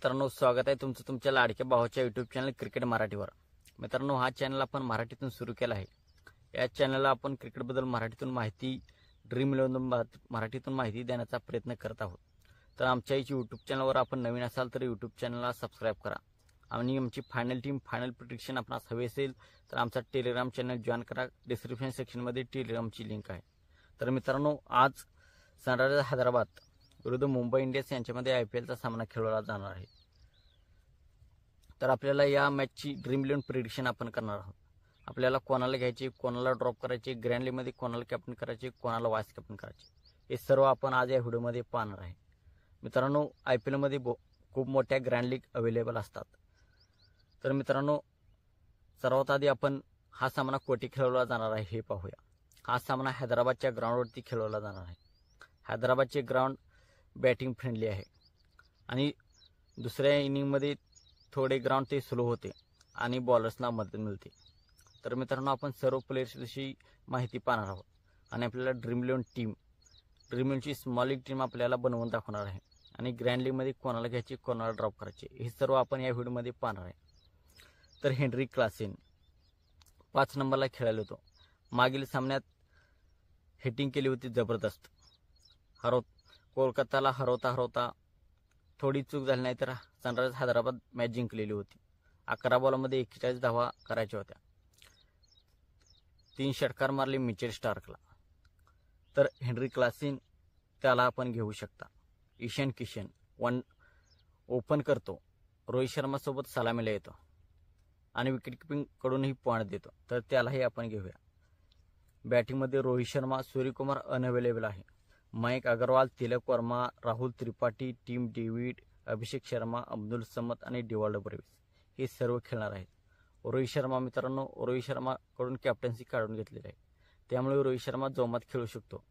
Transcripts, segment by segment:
मित्रांनो, स्वागत आहे तुमचं तुमच्या लाडक्या भावाच्या यूट्यूब चॅनल क्रिकेट मराठीवर. मित्रांनो, हा चॅनल आपण मराठीतून सुरू केला आहे. या चॅनलला आपण क्रिकेटबद्दल मराठीतून माहिती, ड्रीम 11 मराठीतून माहिती देण्याचा प्रयत्न करत आहोत. तर आमच्या यूट्यूब चॅनलवर आपण नवीन असाल तर यूट्यूब चॅनलला सबस्क्राईब करा. आणि आमची फायनल प्रिडिक्शन आपणास हवी असेल तर आमचा टेलिग्राम चॅनल जॉईन करा. डिस्क्रिप्शन सेक्शनमध्ये टेलिग्रामची लिंक आहे. तर मित्रांनो, आज सनरायझर्स हैदराबाद विरुद्ध मुंबई इंडियन्स यांच्यामध्ये IPLचा सामना खेळवला जाणार आहे. तर आपल्याला या मॅचची ड्रीम 11 प्रिडिक्शन आपण करणार आहोत. आपल्याला कोणाला घ्यायचे, कोणाला ड्रॉप करायचे, ग्रँड लीगमध्ये कोणाला कॅप्टन करायचे, कोणाला वाईस कॅप्टन करायचे, हे सर्व आपण आज या व्हिडिओमध्ये पाहणार आहे. मित्रांनो, IPLमध्ये खूप मोठ्या ग्रँड लीग अवेलेबल असतात. तर मित्रांनो, सर्वात आधी आपण हा सामना कोठे खेळवला जाणार आहे हे पाहूया. हा सामना हैदराबादच्या ग्राउंडवरती खेळवला जाणार आहे. हैदराबादचे ग्राउंड बॅटिंग फ्रेंडली आहे आणि दुसऱ्या इनिंगमध्ये थोडे ग्राउंड ते स्लो होते आणि बॉलर्सना मदत मिळते. तर मित्रांनो, आपण सर्व प्लेयर्सविषयी माहिती पाहणार आहोत आणि आपल्याला ड्रीम 11ची स्मॉल लीग टीम आपल्याला बनवून दाखवणार आहे आणि ग्रँड लीगमध्ये कोणाला घ्यायचे, कोणाला ड्रॉप करायचे, हे सर्व आपण या व्हिडिओमध्ये पाहणार आहे. तर हेनरी क्लासेन 5 नंबरला खेळायला होतो. मागील सामन्यात हिटिंग केली होती जबरदस्त. कोलकाताला हरवता थोडी चूक झाली नाही तर सनरायझर्स हैदराबाद मॅच जिंकलेली होती. 11 बॉलमध्ये 41 धावा करायच्या होत्या. 3 षटकार मारले मिचेल स्टार्कला. तर हेनरी क्लासेन त्याला आपण घेऊ शकता. ईशान किशन ओपन करतो, रोहित शर्मासोबत सलामीला येतो आणि विकेट किपिंग कडूनही पॉईंट देतो, तर त्यालाही आपण घेऊया. बॅटिंगमध्ये रोहित शर्मा, सूर्यकुमार अनअवेलेबल आहे. मयंक अग्रवाल, तिलक वर्मा, राहुल त्रिपाठी, टीम डेव्हिड, अभिषेक शर्मा, अब्दुल समद आणि डिवॉल्ड ब्रेव्हिस हे सर्व खेळणार आहेत. रोहित शर्मा मित्रांनो, रोहित शर्माकडून कॅप्टन्सी काढून घेतलेली आहे, त्यामुळे रोहित शर्मा जोमात खेळू शकतो.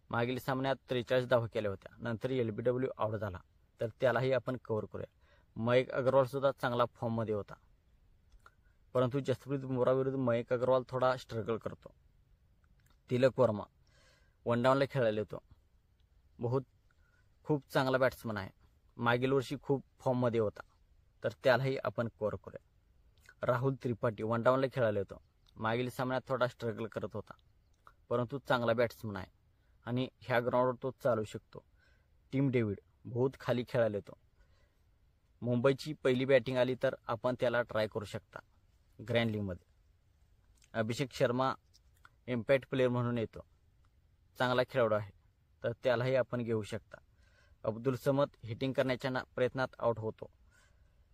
मागील सामन्यात 43 धावा केल्या होत्या, नंतर LBW आउट झाला, तर त्यालाही आपण कव्हर करूया. मयंक अग्रवाल सुद्धा चांगला फॉर्ममध्ये होता, परंतु जसप्रीत बुमराह विरुद्ध मयंक अग्रवाल थोडा स्ट्रगल करतो. तिलक वर्मा वनडाऊनला खेळायला येतो. खूप चांगला बॅट्समन आहे, मागील वर्षी खूप फॉर्ममध्ये होता, तर त्यालाही आपण कव्हर करूया. राहुल त्रिपाठी वनडाऊनला खेळायला येतो. मागील सामन्यात थोडा स्ट्रगल करत होता, परंतु चांगला बॅट्समन आहे आणि ह्या ग्राउंडवर तो चालू शकतो. टीम डेव्हिड खाली खेळायला येतो. मुंबईची पहिली बॅटिंग आली तर आपण त्याला ट्राय करू शकता ग्रँड लीगमध्ये. अभिषेक शर्मा इम्पॅक्ट प्लेअर म्हणून येतो, चांगला खेळाडू आहे, तर त्यालाही आपण घेऊ शकता. अब्दुल समद हिटिंग करण्याच्या प्रयत्नात आउट होतो.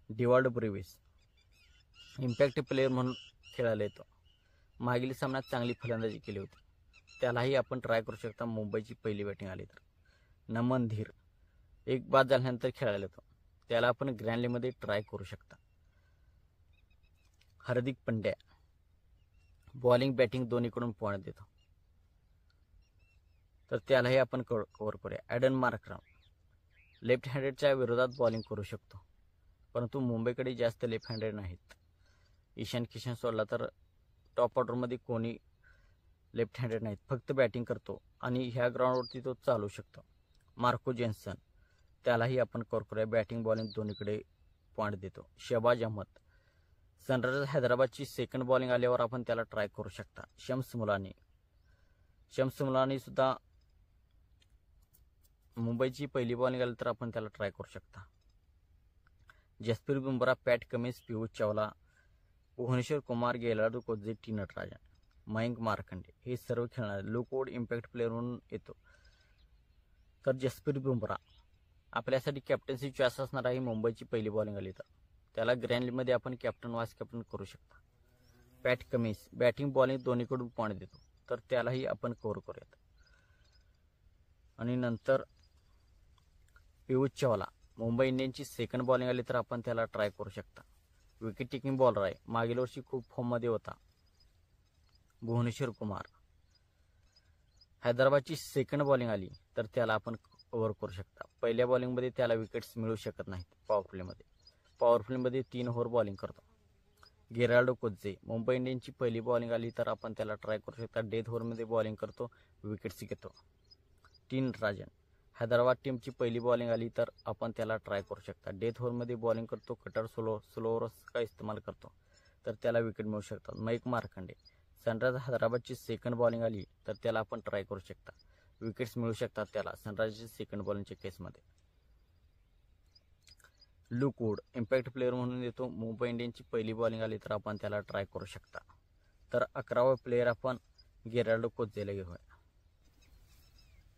डिवॉल्ड ब्रेव्हिस इम्पॅक्ट प्लेअर म्हणून खेळायला येतो. मागील सामन्यात चांगली फलंदाजी केली होती, त्यालाही आपण ट्राय करू शकता मुंबईची पहिली बॅटिंग आली तर. नमन धीर एक बाद झाल्यानंतर खेळायला येतो, त्याला आपण ग्रँड लीगमध्ये ट्राय करू शकता. हार्दिक पंड्या बॉलिंग बॅटिंग दोन्हीकडून पॉईंट देतो, तर त्यालाही आपण कव्हर करूया. ॲडन मार्करम लेफ्ट हँडेडच्या विरोधात बॉलिंग करू शकतो, परंतु मुंबईकडे जास्त लेफ्ट हँडेड नाहीत. ईशान किशन सोडला तर टॉप ऑर्डरमध्ये कोणी लेफ्ट हँडेड नाहीत, फक्त बॅटिंग करतो आणि ह्या ग्राउंडवरती तो चालू शकतो. मार्को जेन्सन त्यालाही आपण कव्हर करूया, बॅटिंग बॉलिंग दोन्हीकडे पॉईंट देतो. शहबाज अहमद सनरायझर्स हैदराबादची सेकंड बॉलिंग आल्यावर आपण त्याला ट्राय करू शकता. शम्स मुलानी सुद्धा मुंबईची पहिली बॉलिंग आली तर आपण त्याला ट्राय करू शकता. जसप्रीत बुमराह, पॅट कमिन्स, पीयूष चावला, भुवनेश्वर कुमार, गेलार्डो कोल्हे, टी नटराजन, मयंक मार्कंडे हे सर्व खेळणार. लुकवूड इम्पॅक्ट प्लेअर म्हणून येतो. तर जसप्रीत बुमराह आपल्यासाठी कॅप्टन्सी चॉईस असणार आहे. मुंबईची पहिली बॉलिंग आली तर त्याला ग्रँड लीगमध्ये आपण कॅप्टन वाईस कॅप्टन करू शकता. पॅट कमिन्स बॅटिंग बॉलिंग दोन्हीकडून पॉईंट देतो, तर त्यालाही आपण कव्हर करूयात. आणि नंतर पीयूष चावला मुंबई इंडियन्सची सेकंड बॉलिंग आली तर आपण त्याला ट्राय करू शकता. विकेट टेकिंग बॉलर आहे, मागील वर्षी खूप फॉर्ममध्ये होता. भुवनेश्वर कुमार हैदराबादची सेकंड बॉलिंग आली तर त्याला आपण कव्हर करू शकता. पहिल्या बॉलिंगमध्ये त्याला विकेट्स मिळू शकत नाहीत. पॉवरप्लेमध्ये 3 ओव्हर बॉलिंग करतो. गेराल्डो कोल्हे मुंबई इंडियन्सची पहिली बॉलिंग आली तर आपण त्याला ट्राय करू शकता. डेथ ओव्हरमध्ये बॉलिंग करतो, विकेट्स घेतो. टी नटराजन हैदराबाद टीमची पहिली बॉलिंग आली तर आपण त्याला ट्राय करू शकता. डेथ ओव्हरमध्ये बॉलिंग करतो, कटर स्लोअरचा इस्तेमाल करतो तर त्याला विकेट मिळू शकतात. मयंक मार्कंडे. सनरायझर हैदराबादची सेकंड बॉलिंग आली तर त्याला आपण ट्राय करू शकता, विकेट्स मिळू शकतात त्याला सनरायझरची सेकंड बॉलिंगच्या केसमध्ये. लुक वूड इम्पॅक्ट प्लेअर म्हणून येतो. मुंबई इंडियन्सची पहिली बॉलिंग आली तर आपण त्याला ट्राय करू शकता. तर 11वा प्लेअर आपण गेराल्डो कोचेला घेऊया.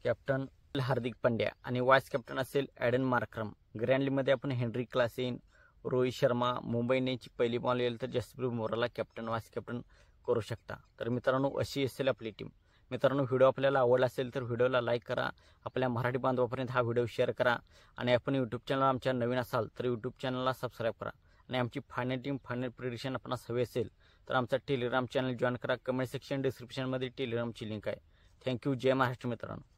कॅप्टन हार्दिक पांड्या आणि वाईस कॅप्टन असेल ॲडन मार्क्रम. ग्रँडलीमध्ये आपण हेनरी क्लासेन, रोहित शर्मा. मुंबई इंडियन्सची पहिली बॉल येईल तर जसप्रीत बुमराहला कॅप्टन वाईस कॅप्टन करू शकता. तर मित्रांनो अशी असेल आपली टीम. मित्रांनो व्हिडिओ आपल्याला आवडला असेल तर व्हिडिओला लाईक करा, आपल्या मराठी बांधवापर्यंत हा व्हिडिओ शेअर करा आणि आपण यूट्यूब चॅनल आमच्या नवीन असाल तर यूट्यूब चॅनलला सबस्क्राईब करा. आणि आमची फायनल टीम फायनल प्रिडिक्शन आपणास हवी असेल तर आमचा टेलिग्राम चॅनल जॉईन करा. कमेंट सेक्शन डिस्क्रिप्शनमध्ये टेलिग्रामची लिंक आहे. थँक्यू. जय महाराष्ट्र मित्रांनो.